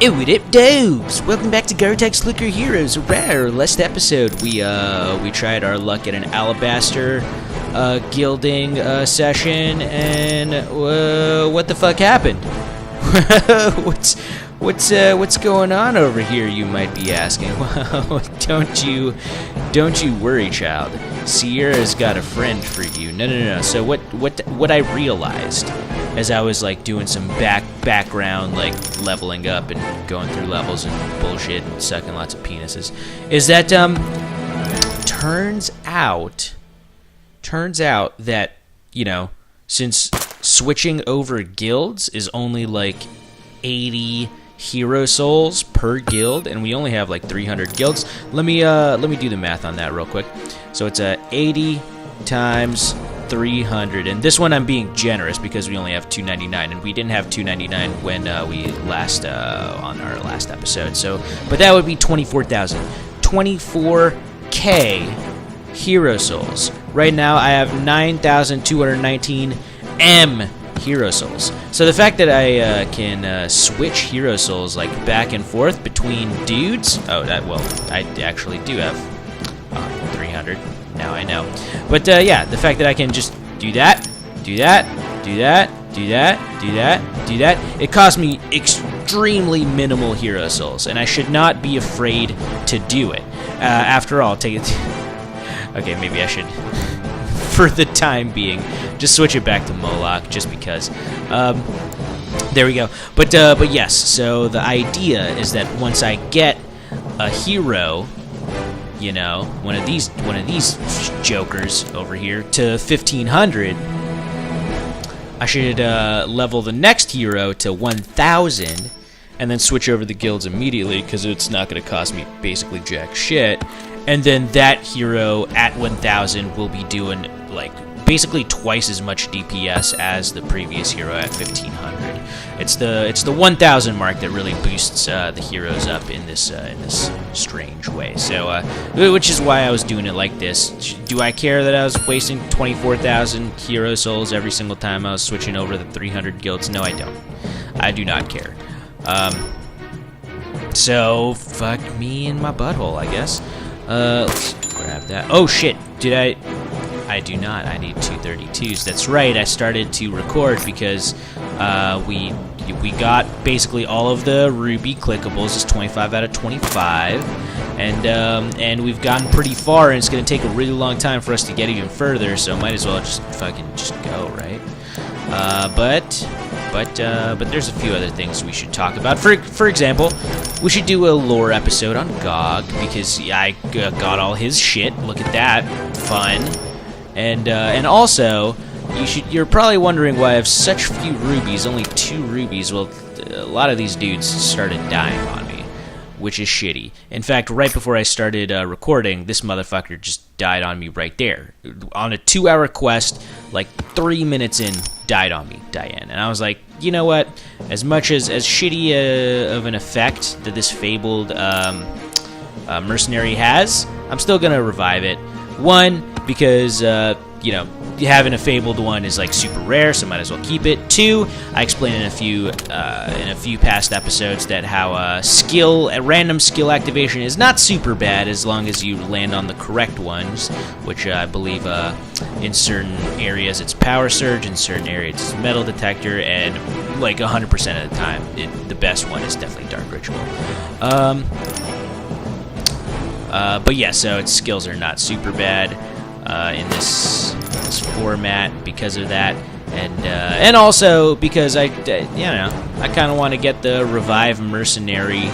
What up, dobes? Welcome back to Garo Slicker Heroes. Our last episode, we tried our luck at an alabaster gilding session, and what the fuck happened? What's going on over here? You might be asking. Well, don't you worry, child. Sierra's got a friend for you. No. So what I realized as I was like doing some background like leveling up and going through levels and bullshit and sucking lots of penises is that turns out that, you know, since switching over guilds is only like 80 hero souls per guild, and we only have like 300 guilds. Let me do the math on that real quick. So it's 80 times 300, and this one I'm being generous because we only have 299, and we didn't have 299 when we last on our last episode. So, but that would be 24,000, 24k hero souls. Right now I have 9,219 hero souls. So the fact that I can switch hero souls like back and forth between dudes. Oh, well, I actually do have 300. Now I know. But yeah, the fact that I can just do that, it cost me extremely minimal hero souls, and I should not be afraid to do it. After all, take it. Okay, maybe I should, for the time being, just switch it back to Moloch, just because. There we go. But yes. So the idea is that once I get a hero, you know, one of these jokers over here to 1500, I should level the next hero to 1000, and then switch over the guilds immediately because it's not going to cost me basically jack shit. And then that hero at 1000 will be doing like basically twice as much DPS as the previous hero at 1500. It's the 1000 mark that really boosts the heroes up in this strange way. So which is why I was doing it like this. Do I care that I was wasting 24,000 hero souls every single time I was switching over the 300 guilds? No, I don't. I do not care. So fuck me in my butthole, I guess. Let's grab that. Oh shit! Did I do not. I need 232s. That's right. I started to record because we got basically all of the ruby clickables. It's 25 out of 25, and we've gotten pretty far, and it's gonna take a really long time for us to get even further. So might as well just go, right? But there's a few other things we should talk about. For example, we should do a lore episode on Gog because I got all his shit. Look at that, fun. And also, you're probably wondering why I have such few rubies, only 2 rubies. Well, a lot of these dudes started dying on me, which is shitty. In fact, right before I started recording, this motherfucker just died on me right there. On a 2-hour quest, like 3 minutes in, died on me, Diane. And I was like, you know what? As much as shitty of an effect that this fabled mercenary has, I'm still gonna revive it. One, because you know, having a fabled one is like super rare, so might as well keep it. 2, I explained in a few past episodes that how random skill activation is not super bad as long as you land on the correct ones, which I believe in certain areas it's power surge, in certain areas it's metal detector, and like 100% of the time the best one is definitely dark ritual. But yeah, so its skills are not super bad in this format because of that, and also because I kind of want to get the revive mercenary.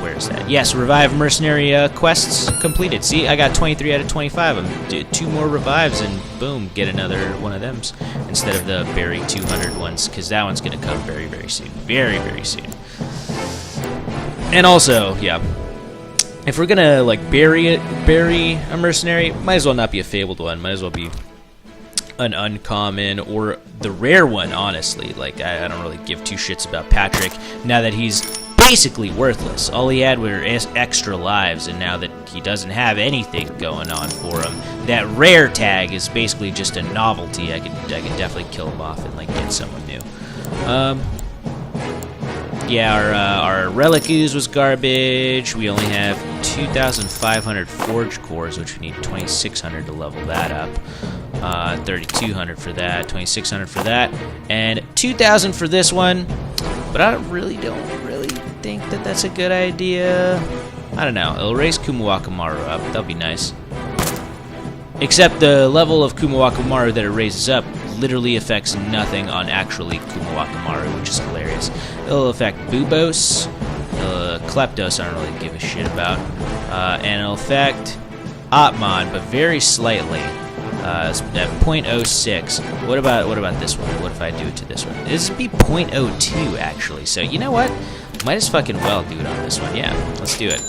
Where is that? Yes, revive mercenary quests completed. See, I got 23 out of 25. I'm 2 more revives, and boom, get another one of them instead of the bury 200 ones, because that one's gonna come very, very soon, very, very soon. And also, yeah. If we're gonna like bury a mercenary, might as well not be a fabled one. Might as well be an uncommon or the rare one. Honestly, like I don't really give 2 shits about Patrick now that he's basically worthless. All he had were extra lives, and now that he doesn't have anything going on for him, that rare tag is basically just a novelty. I could definitely kill him off and like get someone new. Yeah, our relic ooze was garbage. We only have 2,500 forge cores, which we need 2,600 to level that up. 3,200 for that, 2,600 for that, and 2,000 for this one. But I don't really think that that's a good idea. I don't know. It'll raise Kumawakamaru up. That'll be nice. Except the level of Kumawakamaru that it raises up literally affects nothing on actually Kumawakamaru, which is hilarious. It'll affect Bubos, Kleptos I don't really give a shit about, and it'll affect Atman, but very slightly, at 0.06. What about this one? What if I do it to this one? This would be 0.02 actually. So you know what? Might as fucking well do it on this one. Yeah, let's do it.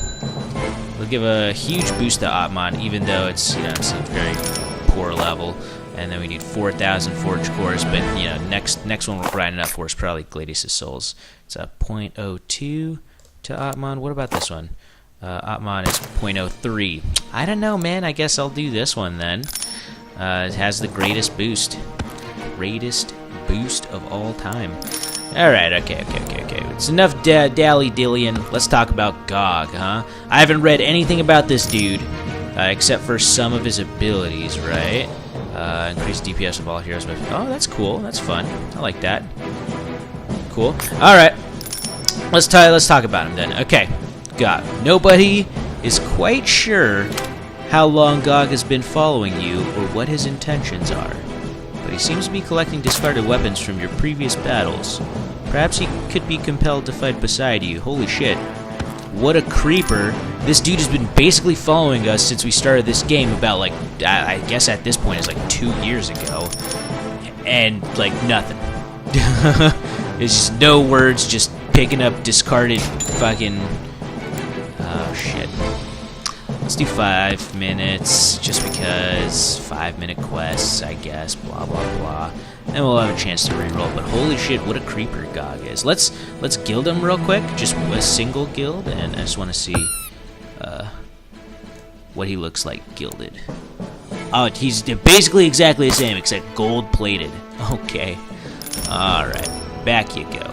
We'll give a huge boost to Atman, even though it's it's a very poor level. And then we need 4,000 forge cores, but next one we're grinding up for is probably Gladius' souls. It's a 0.02 to Atman. What about this one? Atman is 0.03. I don't know, man. I guess I'll do this one then. It has the greatest boost. Greatest boost of all time. Alright, okay. It's enough dally-dillying. Let's talk about Gog, huh? I haven't read anything about this dude, except for some of his abilities, right? Increase DPS of all heroes. Oh, that's cool. That's fun. I like that. Cool. Alright. Let's talk about him then. Okay. Gog. Nobody is quite sure how long Gog has been following you or what his intentions are. But he seems to be collecting discarded weapons from your previous battles. Perhaps he could be compelled to fight beside you. Holy shit. What a creeper. This dude has been basically following us since we started this game about, like, I guess at this point it's like 2 years ago. And, like, nothing. There's just no words, just picking up discarded fucking... Oh, shit. Let's do 5 minutes, just because 5-minute quests, I guess, blah, blah, blah. And we'll have a chance to reroll, but holy shit, what a creeper Gog is. Let's guild him real quick, just a single guild, and I just want to see what he looks like gilded. Oh, he's basically exactly the same, except gold-plated. Okay. Alright, back you go.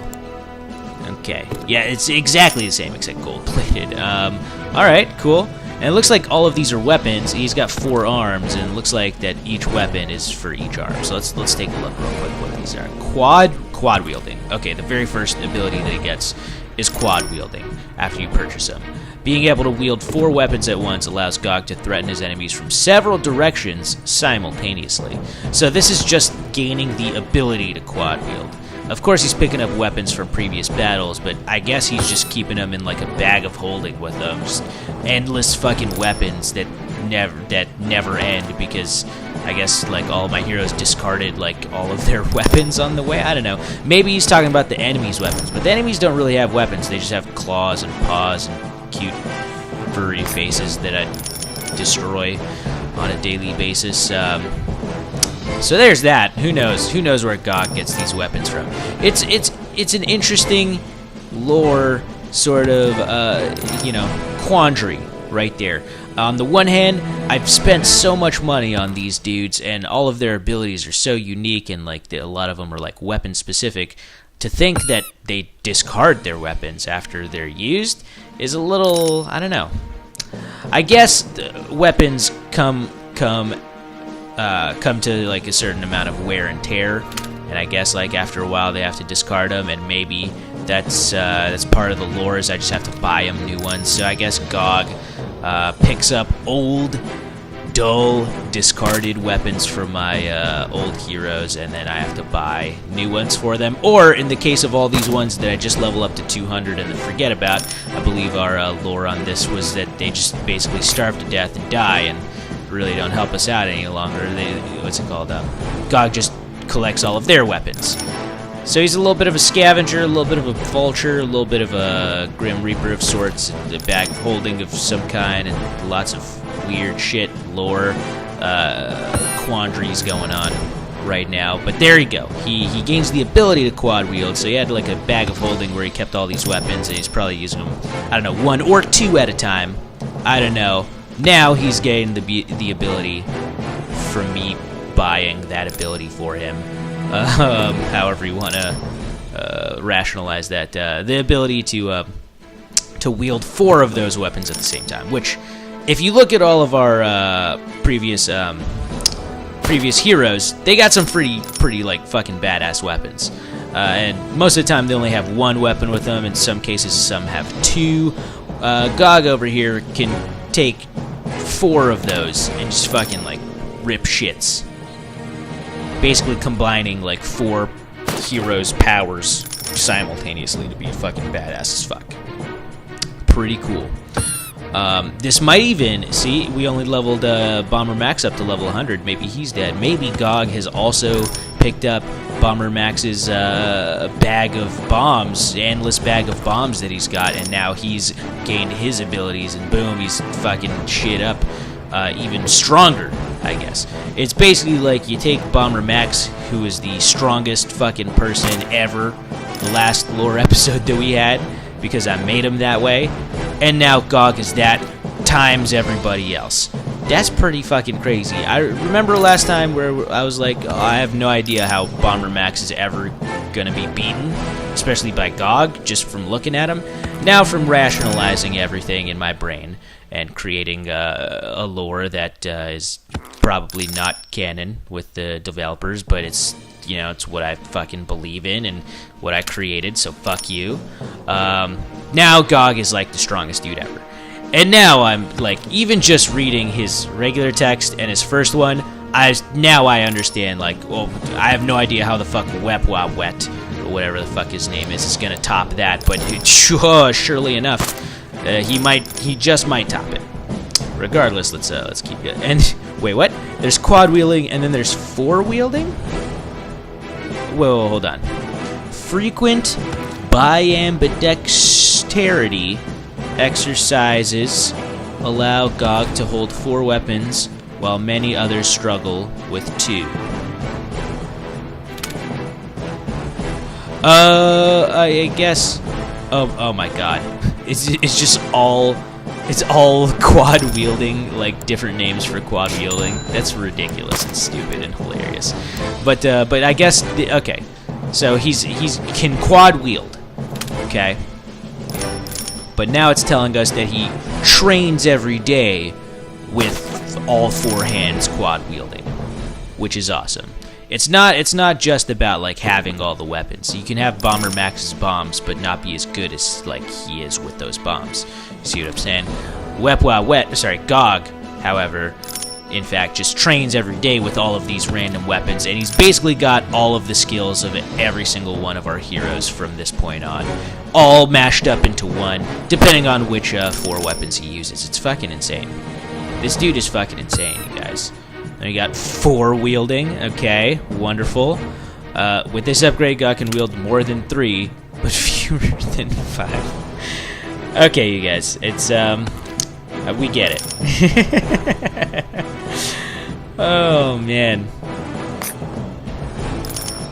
Okay, yeah, it's exactly the same, except gold-plated. Alright, cool. And it looks like all of these are weapons. He's got 4 arms, and it looks like that each weapon is for each arm. So let's take a look real quick what these are. Quad wielding. Okay, the very first ability that he gets is quad wielding after you purchase him. Being able to wield 4 weapons at once allows Gog to threaten his enemies from several directions simultaneously. So this is just gaining the ability to quad wield. Of course, he's picking up weapons from previous battles, but I guess he's just keeping them in like a bag of holding with him. Just endless fucking weapons that never end, because I guess like all of my heroes discarded like all of their weapons on the way. I don't know. Maybe he's talking about the enemies' weapons, but the enemies don't really have weapons. They just have claws and paws and cute furry faces that I destroy on a daily basis. So there's that. Who knows? Who knows where Gog gets these weapons from? It's an interesting lore sort of quandary right there. On the one hand, I've spent so much money on these dudes, and all of their abilities are so unique, and like a lot of them are like weapon specific. To think that they discard their weapons after they're used is a little, I don't know. I guess weapons come to like a certain amount of wear and tear, and I guess like after a while they have to discard them, and maybe that's part of the lore, is I just have to buy them new ones. So I guess Gog picks up old, dull, discarded weapons from my old heroes, and then I have to buy new ones for them. Or in the case of all these ones that I just level up to 200 and then forget about, I believe our lore on this was that they just basically starve to death and die, and really don't help us out any longer. Gog just collects all of their weapons. So he's a little bit of a scavenger, a little bit of a vulture, a little bit of a Grim Reaper of sorts, a bag holding of some kind, and lots of weird shit, lore, quandaries going on right now. But there you go. He gains the ability to quad wield, so he had like a bag of holding where he kept all these weapons, and he's probably using them, I don't know, 1 or 2 at a time. I don't know. Now he's getting the ability from me buying that ability for him. However you want to rationalize that the ability to wield 4 of those weapons at the same time. Which, if you look at all of our previous heroes, they got some pretty like fucking badass weapons. And most of the time they only have 1 weapon with them. In some cases, some have 2. Gog over here can take 4 of those and just fucking like rip shits. Basically combining like 4 heroes' powers simultaneously to be fucking badass as fuck. Pretty cool. This might even, see, we only leveled Bomber Max up to level 100. Maybe he's dead. Maybe Gog has also picked up Bomber Max's bag of bombs, endless bag of bombs that he's got, and now he's gained his abilities, and boom, he's fucking shit up even stronger, I guess. It's basically like you take Bomber Max, who is the strongest fucking person ever, the last lore episode that we had, because I made him that way, and now Gog is that times everybody else. That's pretty fucking crazy. I remember last time where I was like, oh, I have no idea how Bomber Max is ever gonna be beaten, especially by Gog, just from looking at him. Now from rationalizing everything in my brain and creating a lore that is probably not canon with the developers, but it's, you know, it's what I fucking believe in and what I created, so fuck you. Now Gog is like the strongest dude ever. And now I'm like, even just reading his regular text and his first one, now I understand, like, well, I have no idea how the fuck Wepwa Wet, or whatever the fuck his name is gonna top that, but surely enough, he just might top it. Regardless, let's keep it. And wait, what? There's quad wielding and then there's 4 wielding? Whoa, hold on. Frequent biambidexterity exercises allow Gog to hold 4 weapons, while many others struggle with 2. I guess. Oh my God! It's just all. It's all quad wielding, like different names for quad wielding. That's ridiculous and stupid and hilarious. But I guess okay. So he's can quad wield. Okay. But now it's telling us that he trains every day with all 4 hands quad wielding, which is awesome. It's not just about like having all the weapons. You can have Bomber Max's bombs, but not be as good as like he is with those bombs. You see what I'm saying? Gog, however, in fact, just trains every day with all of these random weapons, and he's basically got all of the skills of every single one of our heroes from this point on, all mashed up into one, depending on which 4 weapons he uses. It's fucking insane. This dude is fucking insane, you guys. Then we got 4 wielding. Okay, wonderful. With this upgrade, Gog can wield more than 3, but fewer than 5. Okay, you guys, it's we get it. Oh man,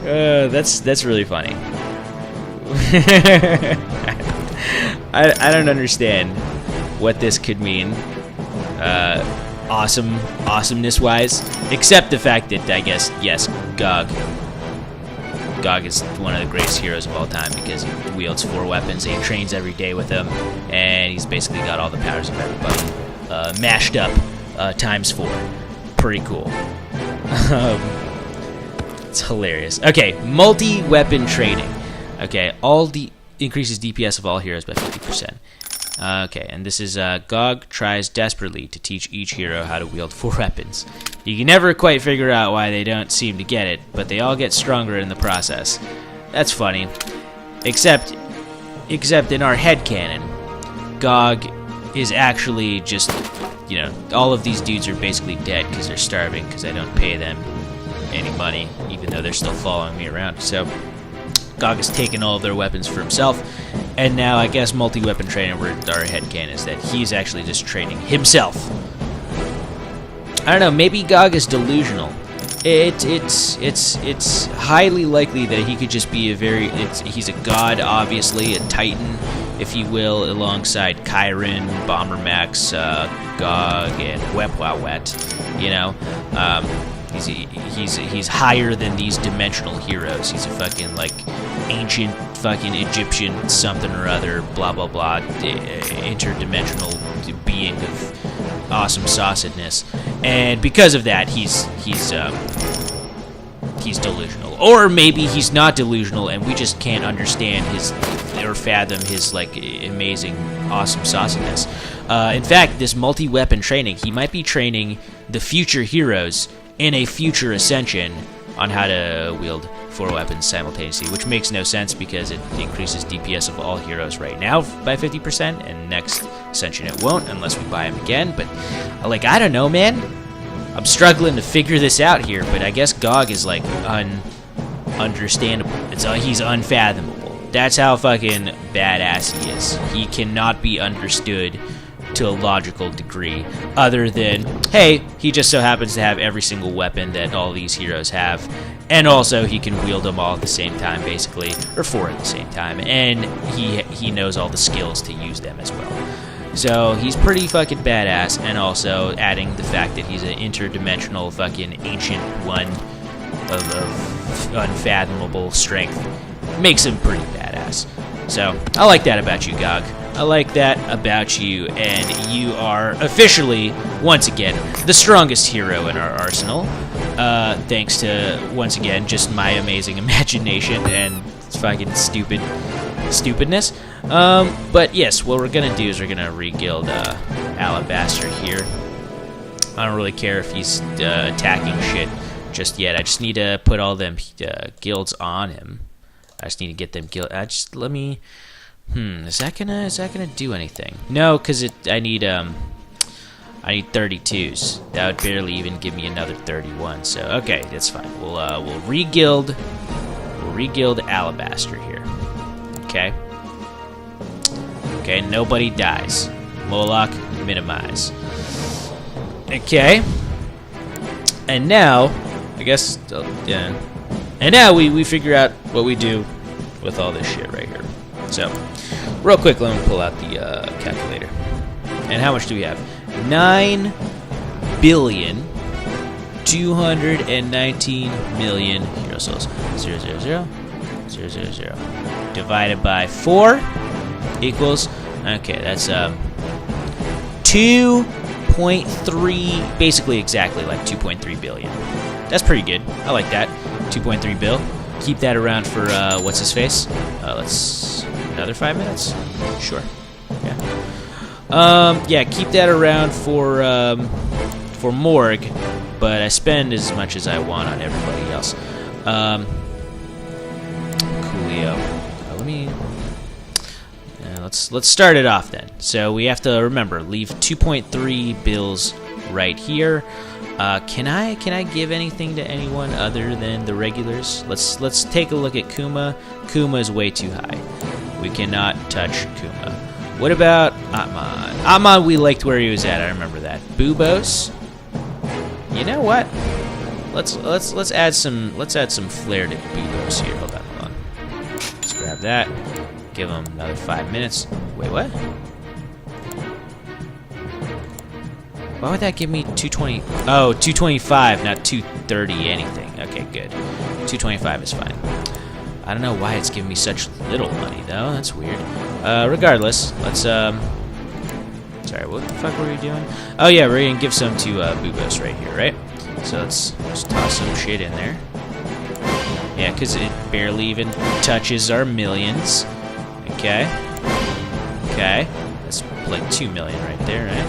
that's really funny. I don't understand what this could mean, awesomeness wise, except the fact that I guess yes, Gog is one of the greatest heroes of all time because he wields 4 weapons, and he trains every day with them, and he's basically got all the powers of everybody mashed up times 4. Pretty cool. It's hilarious. Okay, multi-weapon training. Okay, increases DPS of all heroes by 50%. Okay, and this is Gog tries desperately to teach each hero how to wield 4 weapons. You can never quite figure out why they don't seem to get it, but they all get stronger in the process. That's funny. Except in our headcanon, Gog is actually just, you know, all of these dudes are basically dead because they're starving because I don't pay them any money, even though they're still following me around. So Gog has taken all of their weapons for himself, and now I guess multi-weapon training with our headcanon is that he's actually just training himself. I don't know, maybe Gog is delusional. It's highly likely that he could just be he's a god, obviously, a titan, if you will, alongside Chiron, Bomber Max, Gog, and Wepwawet, you know? He's higher than these dimensional heroes. He's a fucking, like, ancient fucking Egyptian something or other, blah blah blah, interdimensional being of awesome sauciness, and because of that, he's delusional, or maybe he's not delusional, and we just can't understand his or fathom his like amazing, awesome sauciness. In fact, this multi-weapon training, he might be training the future heroes in a future ascension on how to wield 4 weapons simultaneously, which makes no sense because it increases DPS of all heroes right now by 50%, and next ascension it won't unless we buy him again. But like, I don't know, man. I'm struggling to figure this out here, but I guess GOG is like ununderstandable. He's unfathomable. That's how fucking badass he is. He cannot be understood to a logical degree, other than, hey, he just so happens to have every single weapon that all these heroes have, and also he can wield them all at the same time, basically, or 4 at the same time, and he knows all the skills to use them as well. So he's pretty fucking badass, and also adding the fact that he's an interdimensional fucking ancient one of unfathomable strength makes him pretty badass. So I like that about you, GOG. I like that about you, and you are officially, once again, the strongest hero in our arsenal, thanks to, once again, just my amazing imagination and fucking stupidness. But yes, what we're gonna do is we're gonna re-guild Alabaster here. I don't really care if he's attacking shit just yet. I just need to put all them guilds on him. I just need to get them guild. Let me. Is that gonna do anything? No, because I need 32s. That would barely even give me another 31. So okay, that's fine. We'll re-guild Alabaster here. Okay. Okay, nobody dies. Moloch, minimize. Okay. And now, I guess, yeah. And now we figure out what we do with all this shit right here. So, real quick, let me pull out the calculator. And how much do we have? 9,219,000,000 hero souls. 0, 0, 0, 0, 0, 0. Divided by 4 equals, okay, that's 2.3, basically exactly like 2.3 billion. That's pretty good. I like that. 2.3 bill. Keep that around for what's his face? Let's another 5 minutes. Sure. Yeah. Yeah. Keep that around for Morg, but I spend as much as I want on everybody else. Coolio. Let me. Let's start it off then. So we have to remember, leave 2.3 bills right here. Can I give anything to anyone other than the regulars? Let's take a look at Kuma. Kuma is way too high. We cannot touch Kuma. What about Atman? Atman, we liked where he was at. I remember that. Bubos. You know what? Let's add some flair to Bubos here. Hold on. Let's grab that. Give him another 5 minutes. Wait, what? Why would that give me 220? Oh, 225, not 230 anything. Okay, good. 225 is fine. I don't know why it's giving me such little money, though. That's weird. Regardless, let's, sorry, what the fuck were we doing? Oh, yeah, we're gonna give some to, Bubos right here, right? So let's just toss some shit in there. Yeah, because it barely even touches our millions. Okay. Okay. That's like 2 million right there, right?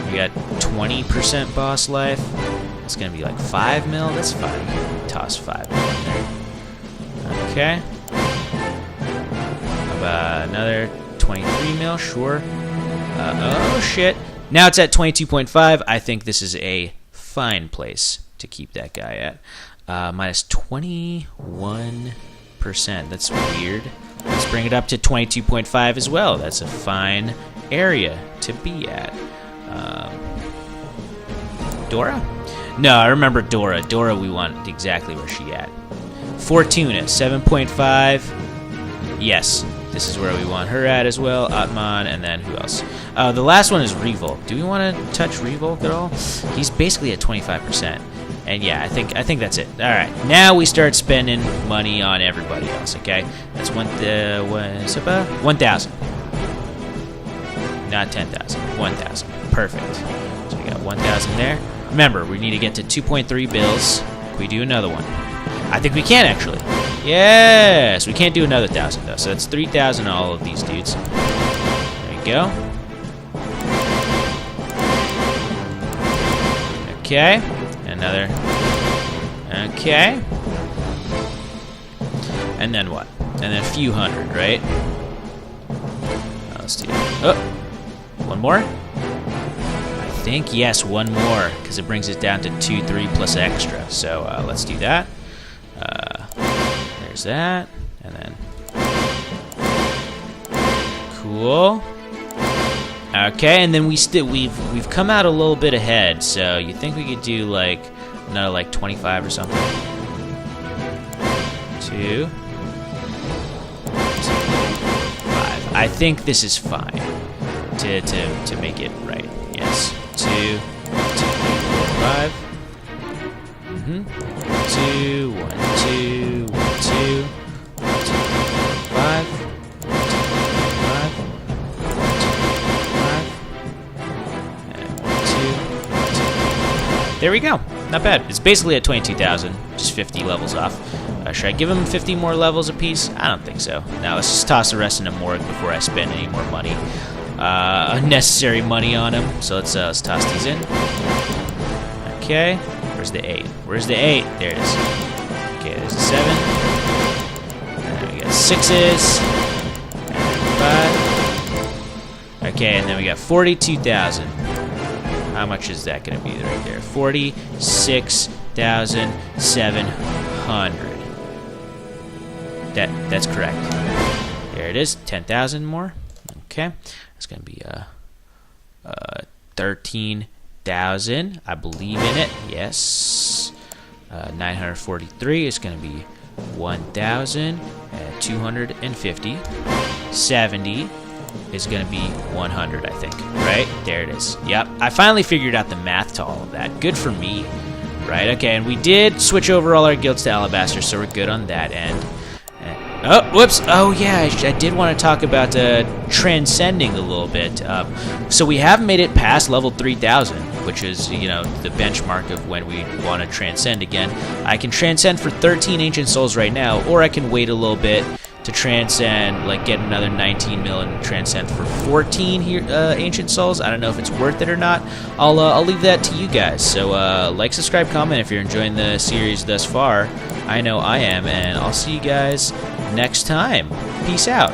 We got 20% boss life. It's gonna be like 5 mil. That's fine. Toss 5 mil in there. Okay. How about another 23 mil? Sure. Oh shit. Now it's at 22.5. I think this is a fine place to keep that guy at. Minus 21%. That's weird. Let's bring it up to 22.5 as well. That's a fine area to be at. Dora? No, I remember Dora. Dora, we want exactly where she at. Fortuna, 7.5. Yes, this is where we want her at as well. Atman, and then who else? The last one is Revolk. Do we want to touch Revolk at all? He's basically at 25%. And yeah, I think that's it. All right, now we start spending money on everybody else. Okay, that's 1,000, not 10,000. 1,000. Perfect. So we got 1,000 there. Remember, we need to get to 2.3 bills. Can we do another one? I think we can actually. Yes, we can't do another 1,000 though. So that's 3,000 all of these dudes. There you go. Okay. Another. Okay. And then what? And then a few hundred, right? Let's do that. Oh, one more? I think, yes, one more, because it brings it down to 2, 3 plus extra. So let's do that. There's that. And then. Cool. Okay, and then we've come out a little bit ahead, so you think we could do like another like 25 or something? 2, 5. I think this is fine to make it right. Yes. 2, 1, 2, 3, 4, 5. 2, 1, 2, 1, 2, 1, 2, 5. There we go. Not bad. It's basically at 22,000, just 50 levels off. Should I give him 50 more levels apiece? I don't think so. Now let's just toss the rest in a morgue before I spend any more money, unnecessary money on him. So let's toss these in. Okay. Where's the 8? Where's the 8? There it is. Okay, there's the 7. And then we got 6s. And 5. Okay, and then we got 42,000. How much is that going to be right there? 46,700. That's correct. There it is. 10,000 more. Okay, that's going to be 13,000. I believe in it. Yes. 943 is going to be 1,250. 70 is going to be 100, I think. Right? There it is. Yep. I finally figured out the math to all of that. Good for me. Right? Okay, and we did switch over all our guilds to Alabaster, so we're good on that end. Oh, whoops. Oh, yeah, I did want to talk about transcending a little bit. So we have made it past level 3,000, which is, you know, the benchmark of when we want to transcend again. I can transcend for 13 Ancient Souls right now, or I can wait a little bit to transcend, like get another 19 mil and transcend for 14 here, Ancient Souls. I don't know if it's worth it or not. I'll leave that to you guys. So like, subscribe, comment if you're enjoying the series thus far. I know I am, and I'll see you guys next time. Peace out.